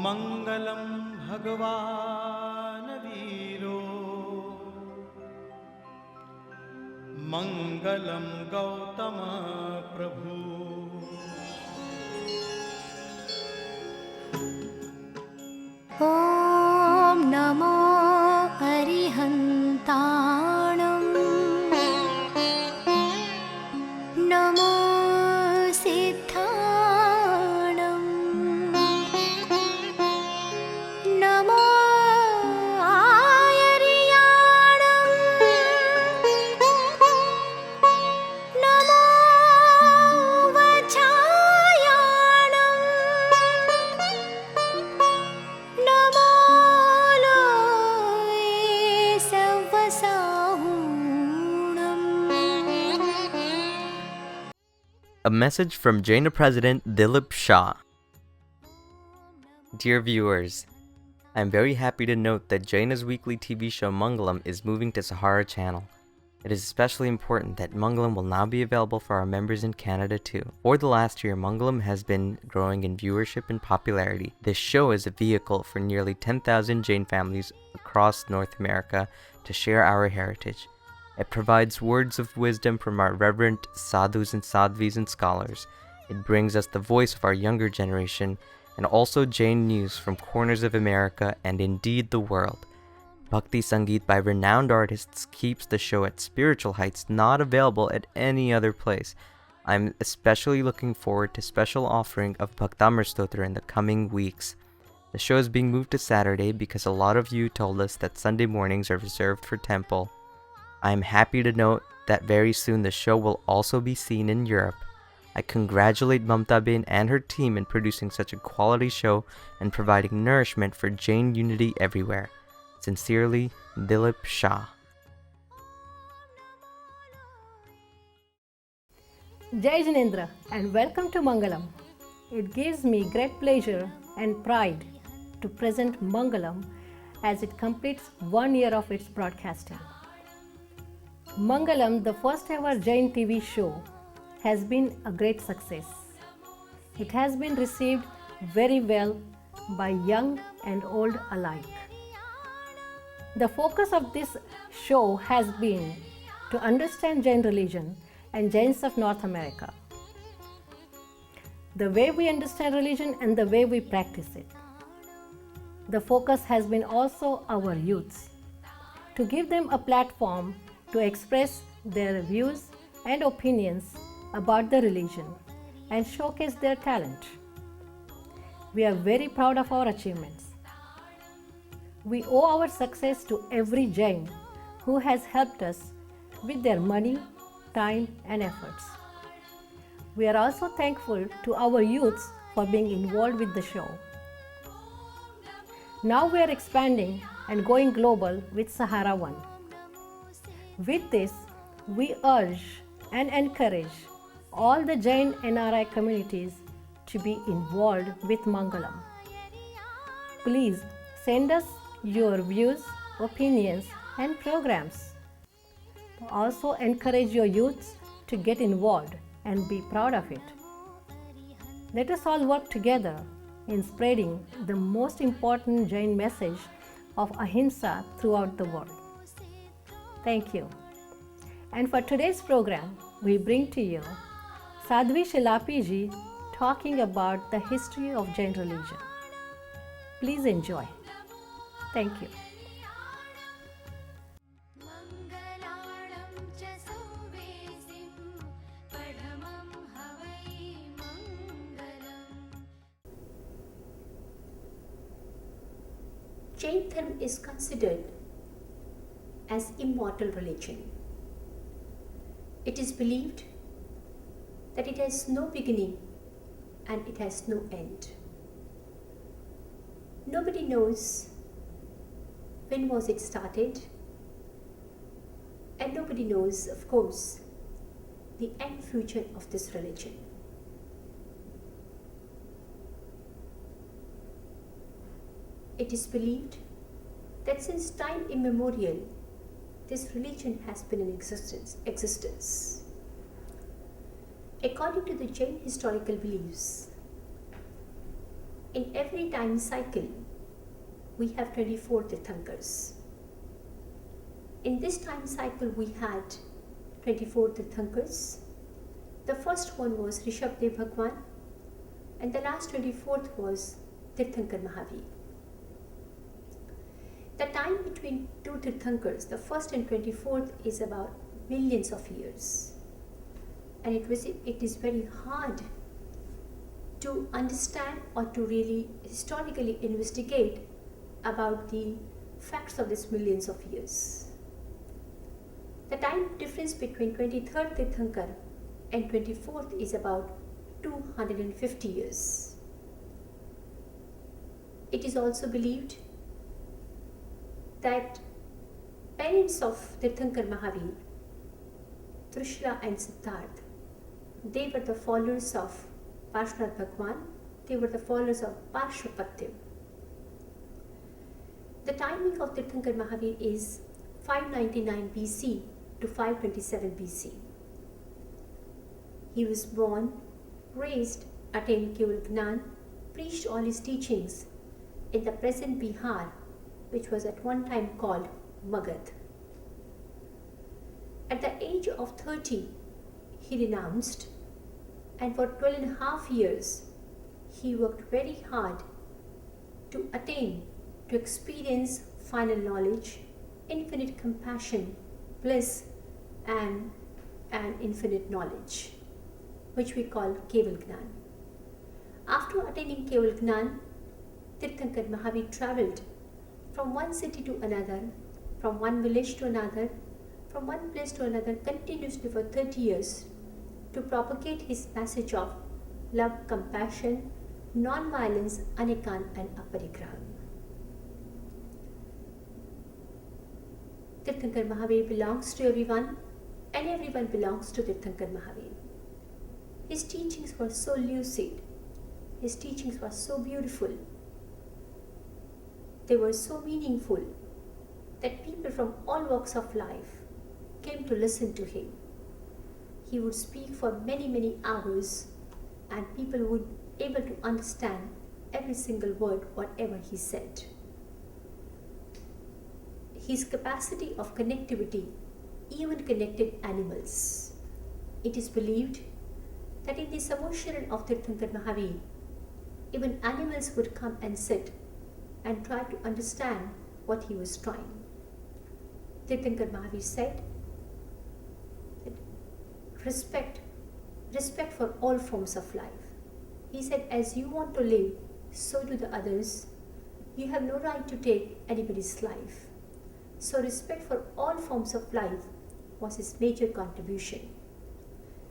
मङ्गलं भगवान् वीरो मङ्गलं गौतम प्रभु। ॐ नमो अरिहन्ताणं नमो सिद्धाणं नमो आयर्याणं नमो वचायाणं नमो लोये सवसाहूणम्। A message from Jaina President Dilip Shah. Dear viewers, I am very happy to note that Jaina's weekly TV show Mangalam is moving to Sahara Channel. It is especially important that Mangalam will now be available for our members in Canada too. For the last year, Mangalam has been growing in viewership and popularity. This show is a vehicle for nearly 10,000 Jain families across North America to share our heritage. It provides words of wisdom from our reverent sadhus and sadhvis and scholars. It brings us the voice of our younger generation and also Jain news from corners of America and indeed the world. Bhakti Sangeet by renowned artists keeps the show at spiritual heights not available at any other place. I'm especially looking forward to special offering of Bhaktamar Stotra in the coming weeks. The show is being moved to Saturday because a lot of you told us that Sunday mornings are reserved for temple. I am happy to note that very soon the show will also be seen in Europe. I congratulate Mamta Bain and her team in producing such a quality show and providing nourishment for Jain unity everywhere. Sincerely, Dilip Shah. Jai Jinendra and welcome to Mangalam. It gives me great pleasure and pride to present Mangalam as it completes 1 year of its broadcasting. Mangalam, the first ever Jain TV show, has been a great success. It has been received very well by young and old alike. The focus of this show has been to understand Jain religion and Jains of North America, the way we understand religion and the way we practice it. The focus has been also our youths, to give them a platform to express their views and opinions about the religion and showcase their talent. We are very proud of our achievements. We owe our success to every Jain who has helped us with their money, time, and efforts. We are also thankful to our youths for being involved with the show. Now we are expanding and going global with Sahara One. With this, we urge and encourage all the Jain NRI communities to be involved with Mangalam. Please send us your views, opinions, and programs. Also encourage your youths to get involved and be proud of it. Let us all work together in spreading the most important Jain message of Ahimsa throughout the world. Thank you. And for today's program, we bring to you Sadhvi Shilapi ji talking about the history of Jain religion. Please enjoy. Thank you. Jain Dharma is considered as immortal religion. It is believed that it has no beginning and it has no end. Nobody knows when was it started, and nobody knows, of course, the end future of this religion. It is believed that since time immemorial, this religion has been in existence. According to the Jain historical beliefs, In every time cycle, we have 24 Tirthankars. In this time cycle, we had 24 Tirthankars. The first one was Rishabdev Bhagwan, and the last 24th was Tirthankar Mahavir. The time between two Tirthankars, the first and 24th, is about millions of years. And it is very hard to understand or to really historically investigate about the facts of these millions of years. The time difference between 23rd Tirthankar and 24th is about 250 years. It is also believed that parents of Tirthankar Mahavir, Trishula and Siddharth, they were the followers of Parshvanath Bhagwan, they were the followers of Parshvapatya. The timing of Tirthankar Mahavir is 599 BC to 527 BC. He was born, raised, attained Keval Gnan, preached all his teachings in the present Bihar, which was at one time called Magad. At the age of 30, he renounced, and for 12.5 years, he worked very hard to attain, to experience final knowledge, infinite compassion, bliss, and infinite knowledge, which we call Keval Gnan. After attaining Keval Gnan, Tirthankar Mahavir travelled from one city to another, from one village to another, from one place to another continuously for 30 years to propagate his message of love, compassion, non-violence, anikan and aparigraha. Tirthankar Mahavir belongs to everyone, and everyone belongs to Tirthankar Mahavir. His teachings were so lucid, his teachings were so beautiful, they were so meaningful that people from all walks of life came to listen to him. He would speak for many hours, and people would be able to understand every single word, whatever he said. His capacity of connectivity even connected animals. It is believed that in the Samosharan of Tirthankar Mahavir, even animals would come and sit and try to understand what he was trying. Tirthankar Mahavir said that respect for all forms of life. He said, as you want to live, so do the others. You have no right to take anybody's life. So respect for all forms of life was his major contribution.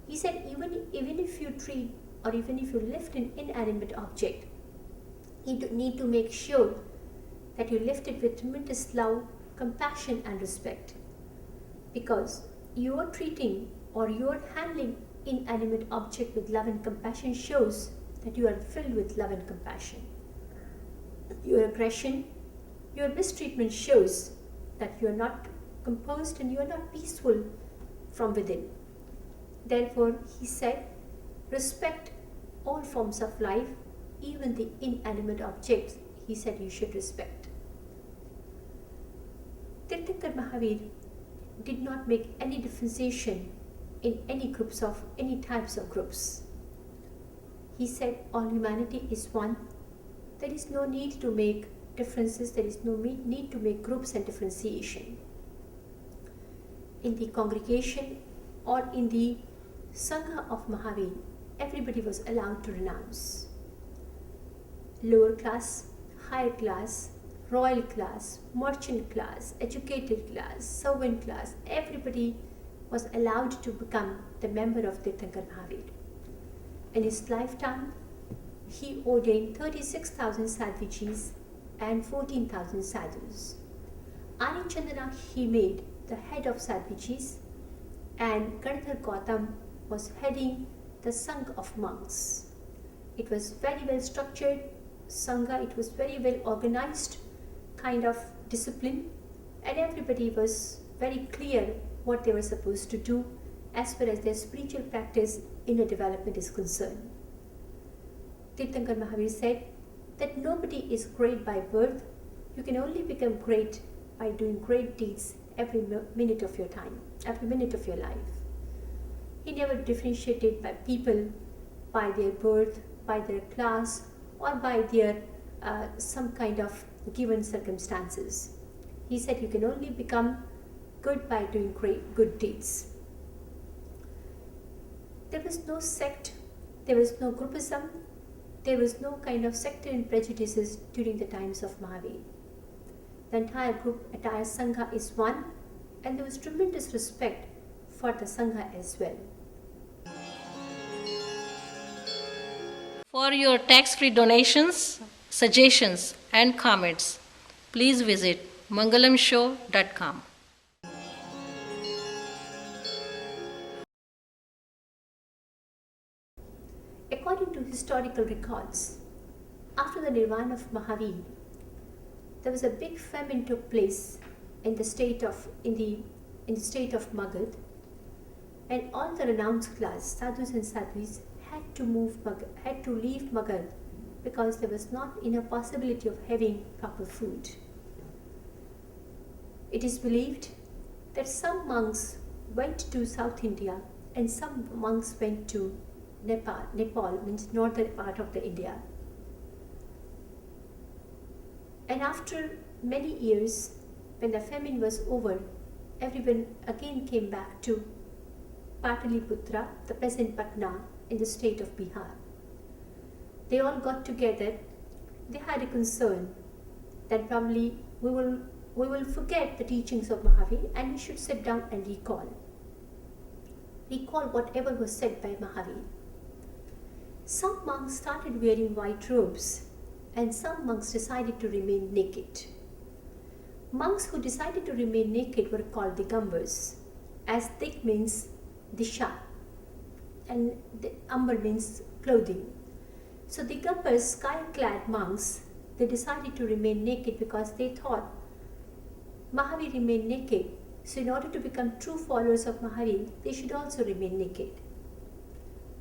He said, even if you treat or even if you lift an inanimate object, you need to make sure that you lift it with tremendous love, compassion and respect, because your treating or your handling inanimate object with love and compassion shows that you are filled with love and compassion. Your aggression, your mistreatment shows that you are not composed and you are not peaceful from within. Therefore, he said, respect all forms of life, even the inanimate objects, he said you should respect. Tirthankar Mahavir did not make any differentiation in any groups of any types of groups. He said all humanity is one. There is no need to make differences, there is no need to make groups and differentiation. In the congregation or in the Sangha of Mahavir, everybody was allowed to renounce. Lower class, higher class, royal class, merchant class, educated class, servant class, everybody was allowed to become the member of Tirthankar Mahavir. In his lifetime, he ordained 36,000 sadhvijis and 14,000 sadhus. Ani Chandana he made the head of sadhvijis, and Gadadhar Gautam was heading the Sangha of monks. It was very well structured Sangha, it was very well organized kind of discipline, and everybody was very clear what they were supposed to do as far as their spiritual practice, inner development is concerned. Tirthankar Mahavir said, that nobody is great by birth. You can only become great by doing great deeds every minute of your time, every minute of your life. He never differentiated by people by their birth, by their class, or by their some kind of given circumstances. He said you can only become good by doing good deeds. There was no sect, there was no groupism, there was no kind of sectarian prejudices during the times of Mahavir. The entire group, entire Sangha is one, and there was tremendous respect for the Sangha as well. For your tax-free donations, suggestions and comments, please visit mangalamshow.com. According to historical records, after the Nirvana of Mahavir, there was a big famine took place in the state of Magad, and all the renounced class, sadhus and sadhvis, had to leave Magad because there was not enough possibility of having proper food. It is believed that some monks went to South India and some monks went to Nepal. Nepal means northern part of the India. And after many years, when the famine was over, everyone again came back to Pataliputra, the present Patna, in the state of Bihar. They all got together. They had a concern that probably we will forget the teachings of Mahavir and we should sit down and recall whatever was said by Mahavir. Some monks started wearing white robes and some monks decided to remain naked. Monks who decided to remain naked were called Digambars, as Dig means Disha and the Ambar means clothing. So Digambars, sky-clad monks, they decided to remain naked because they thought Mahavir remained naked. So in order to become true followers of Mahavir, they should also remain naked.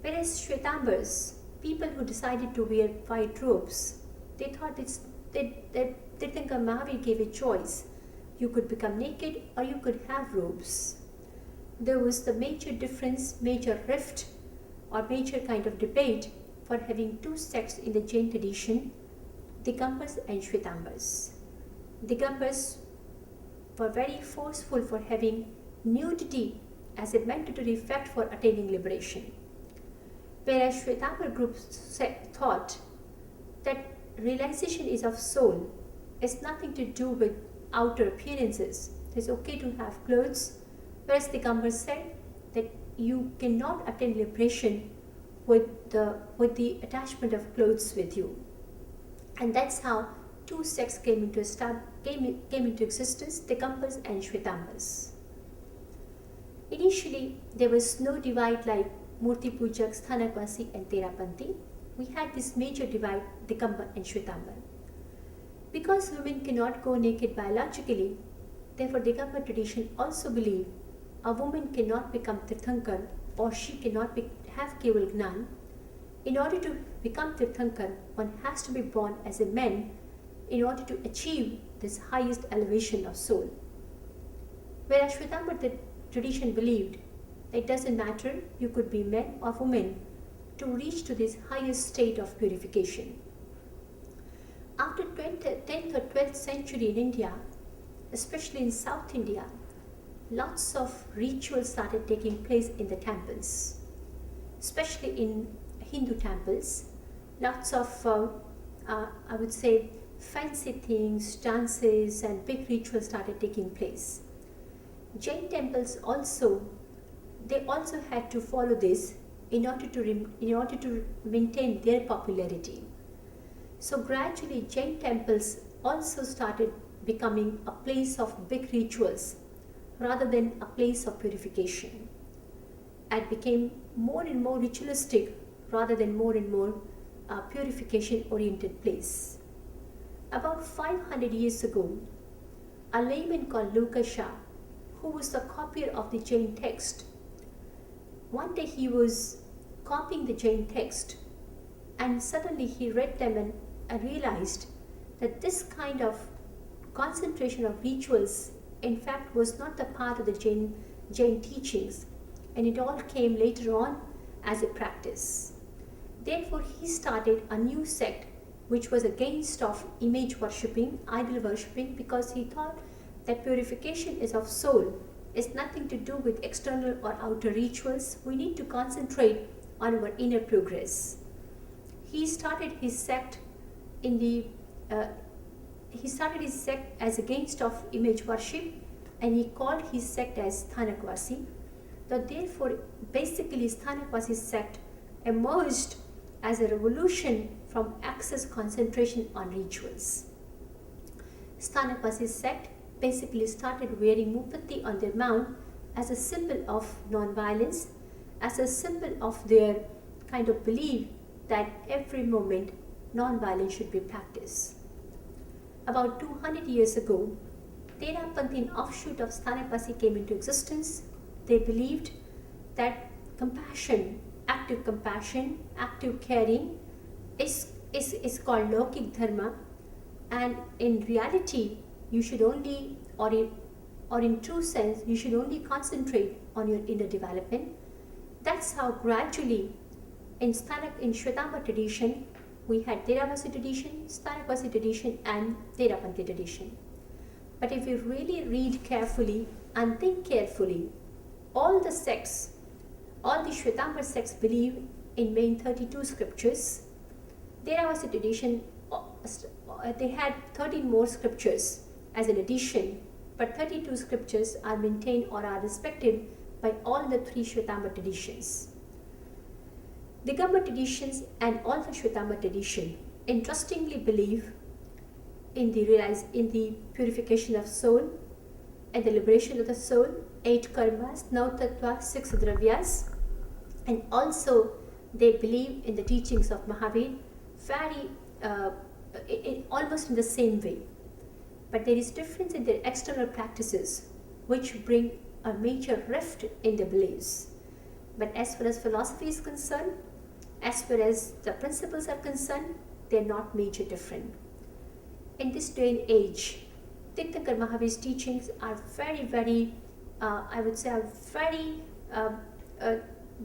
Whereas Shvetambars, people who decided to wear white robes, they thought they think Mahavir gave a choice. You could become naked or you could have robes. There was the major difference, major rift or major kind of debate for having two sects in the Jain tradition, Digambars and Shvetambars. Digambars were very forceful for having nudity as a mandatory fact for attaining liberation. Whereas Shvetambar groups thought that realization is of soul, it's nothing to do with outer appearances. It's okay to have clothes, whereas Digambars said that you cannot attain liberation with the attachment of clothes with you. And that's how two sects came into existence, Digambars and Shvetambars. Initially, there was no divide like Murti Pujak, Sthanakvasi and Terapanthi. We had this major divide, Digambar and Shvetambar. Because women cannot go naked biologically, therefore Digambar tradition also believed a woman cannot become Tirthankar or she cannot have Keval Gnan. In order to become Tirthankar, one has to be born as a man in order to achieve this highest elevation of soul. Whereas Shvetambar tradition believed that it doesn't matter, you could be man or woman to reach to this highest state of purification. After 10th or 12th century in India, especially in South India, lots of rituals started taking place in the temples, especially in Hindu temples. Lots of, I would say, fancy things, dances and big rituals started taking place. Jain temples also had to follow this in order to maintain their popularity. So gradually Jain temples also started becoming a place of big rituals rather than a place of purification, and became more and more ritualistic rather than more and more purification oriented place. About 500 years ago, a layman called Lukasha, who was the copier of the Jain text, one day he was copying the Jain text and suddenly he read them and and realized that this kind of concentration of rituals in fact was not the part of the Jain teachings, and it all came later on as a practice. Therefore, he started a new sect which was against of image worshipping, idol worshipping, because he thought that purification is of soul. It's nothing to do with external or outer rituals. We need to concentrate on our inner progress. He started his sect as against of image worship, and he called his sect as Sthanakvasi. Therefore, basically Sthanakvasi sect emerged as a revolution from excess concentration on rituals. Sthanakvasi sect basically started wearing mupatti on their mount as a symbol of non-violence, as a symbol of their kind of belief that every moment non-violence should be practiced. About 200 years ago, Therapanthin, an offshoot of Sthanakvasi, came into existence. They believed that compassion, active caring is called Lokik Dharma, and in reality, you should only, or in true sense, you should only concentrate on your inner development. That's how gradually in Shvetamba tradition, we had Theravasi tradition, Sthanakvasi tradition, and Therapanthi tradition. But if you really read carefully and think carefully, all the sects, all the Shvetamba sects believe in main 32 scriptures. Theravasi tradition, they had 13 more scriptures as an addition, but 32 scriptures are maintained or are respected by all the three Shvetamba traditions. Digamma traditions and all the Shvetamba tradition interestingly believe in the purification of soul and the liberation of the soul, 8 karmas, 9 tattvas, 6 dravyas, and also they believe in the teachings of Mahavir almost in the same way. But there is difference in their external practices which bring a major rift in their beliefs. But as far as philosophy is concerned, as far as the principles are concerned, they are not major different. In this day and age, Tirthankar Mahavir's teachings are very, I would say,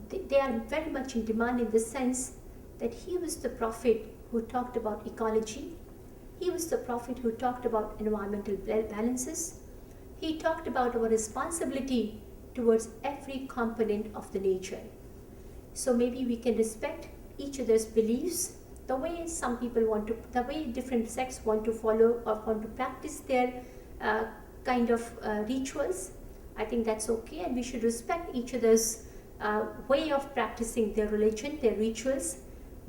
they are very much in demand in the sense that he was the prophet who talked about ecology. He was the prophet who talked about environmental balances. He talked about our responsibility towards every component of the nature. So maybe we can respect each other's beliefs, the way some people the way different sects want to follow or want to practice their kind of rituals. I think that's okay, and we should respect each other's way of practicing their religion, their rituals,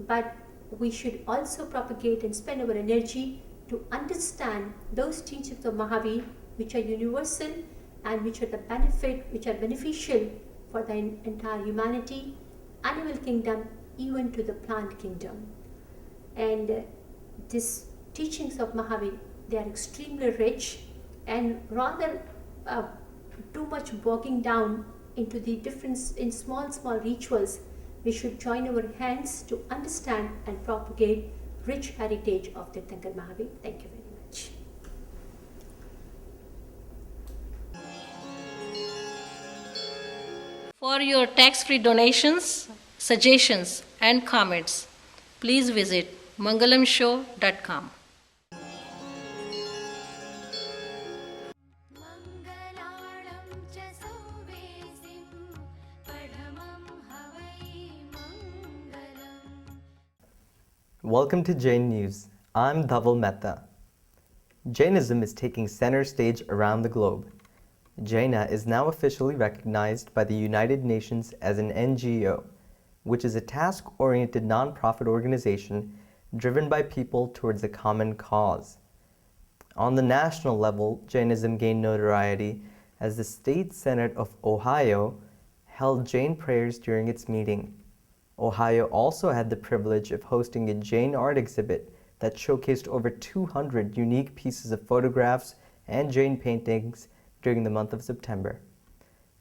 but we should also propagate and spend our energy to understand those teachings of Mahavir which are universal and which are beneficial for the entire humanity, animal kingdom, even to the plant kingdom. And these teachings of Mahavir, they are extremely rich, and rather too much bogging down into the difference in small rituals, we should join our hands to understand and propagate rich heritage of Tirthankar Mahavir. Thank you very much. For your tax-free donations, suggestions, and comments, please visit mangalamshow.com. Welcome to Jain News. I'm Dhaval Mehta. Jainism is taking center stage around the globe. Jaina is now officially recognized by the United Nations as an NGO, which is a task-oriented non-profit organization driven by people towards a common cause. On the national level, Jainism gained notoriety as the State Senate of Ohio held Jain prayers during its meeting. Ohio also had the privilege of hosting a Jain art exhibit that showcased over 200 unique pieces of photographs and Jain paintings during the month of September.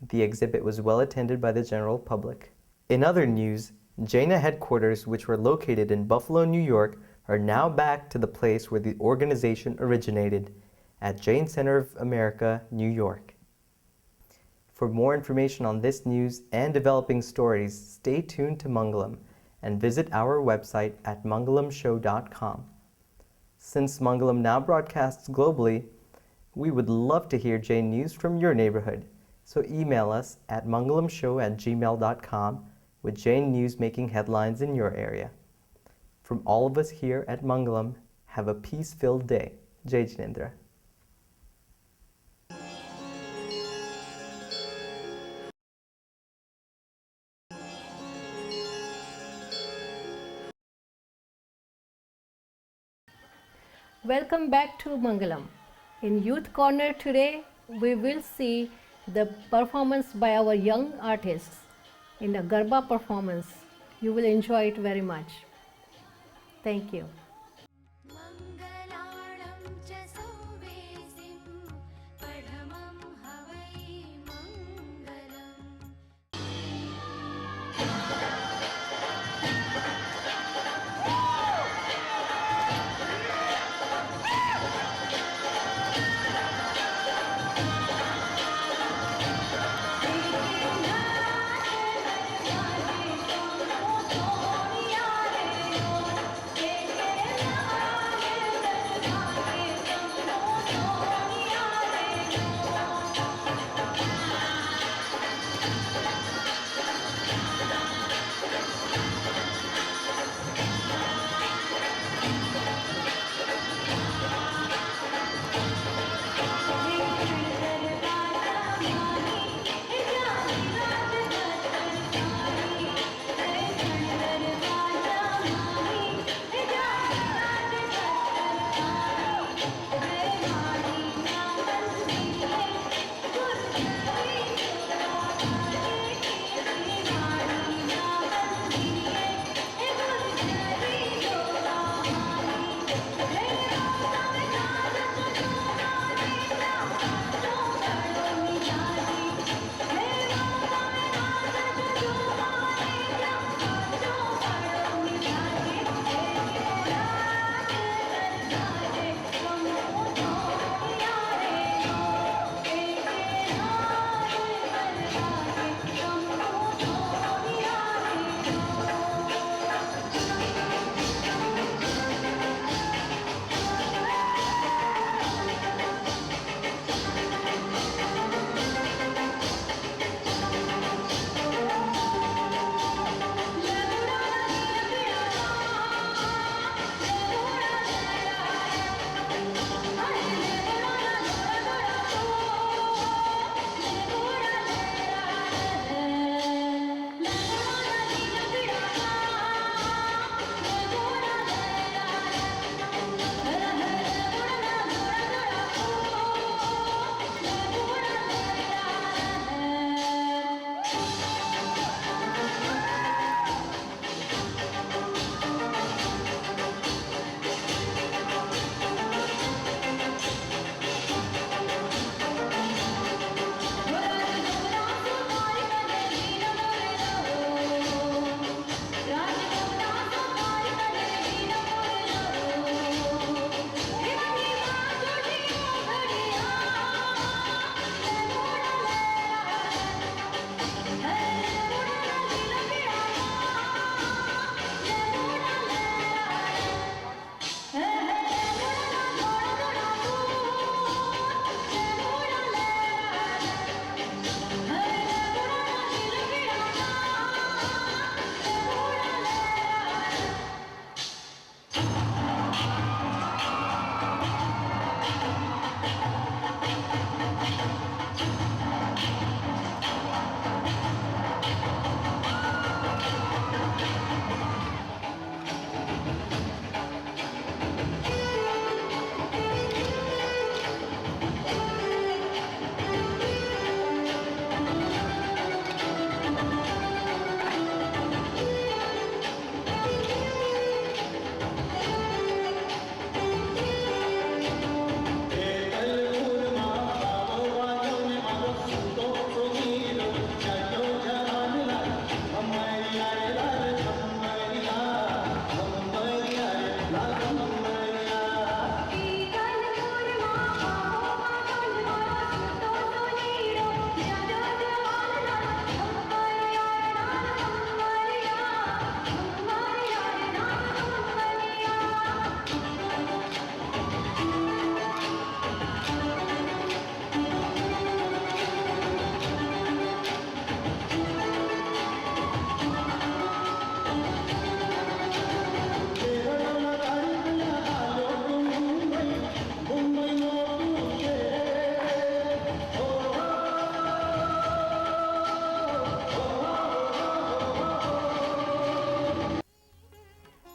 The exhibit was well attended by the general public. In other news, Jaina headquarters, which were located in Buffalo, New York, are now back to the place where the organization originated, at Jain Center of America, New York. For more information on this news and developing stories, stay tuned to Mangalam and visit our website at mangalamshow.com. Since Mangalam now broadcasts globally, we would love to hear Jain news from your neighborhood, so email us at mangalamshow@gmail.com with Jain news making headlines in your area. From all of us here at Mangalam, have a peace-filled day. Jai Jinendra. Welcome back to Mangalam. In Youth Corner today, we will see the performance by our young artists in a Garba performance. You will enjoy it very much. Thank you. मङ्गलाणं च सौवेसिं पठमं हवै मङ्गलम् Yeah.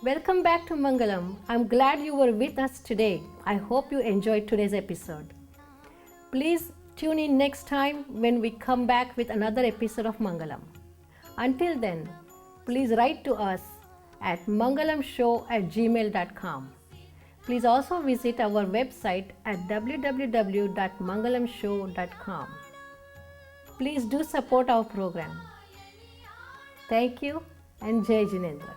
Welcome back to Mangalam. I'm glad you were with us today. I hope you enjoyed today's episode. Please tune in next time when we come back with another episode of Mangalam. Until then, please write to us at mangalamshow@gmail.com. Please also visit our website at www.mangalamshow.com. Please do support our program. Thank you and Jai Jinendra.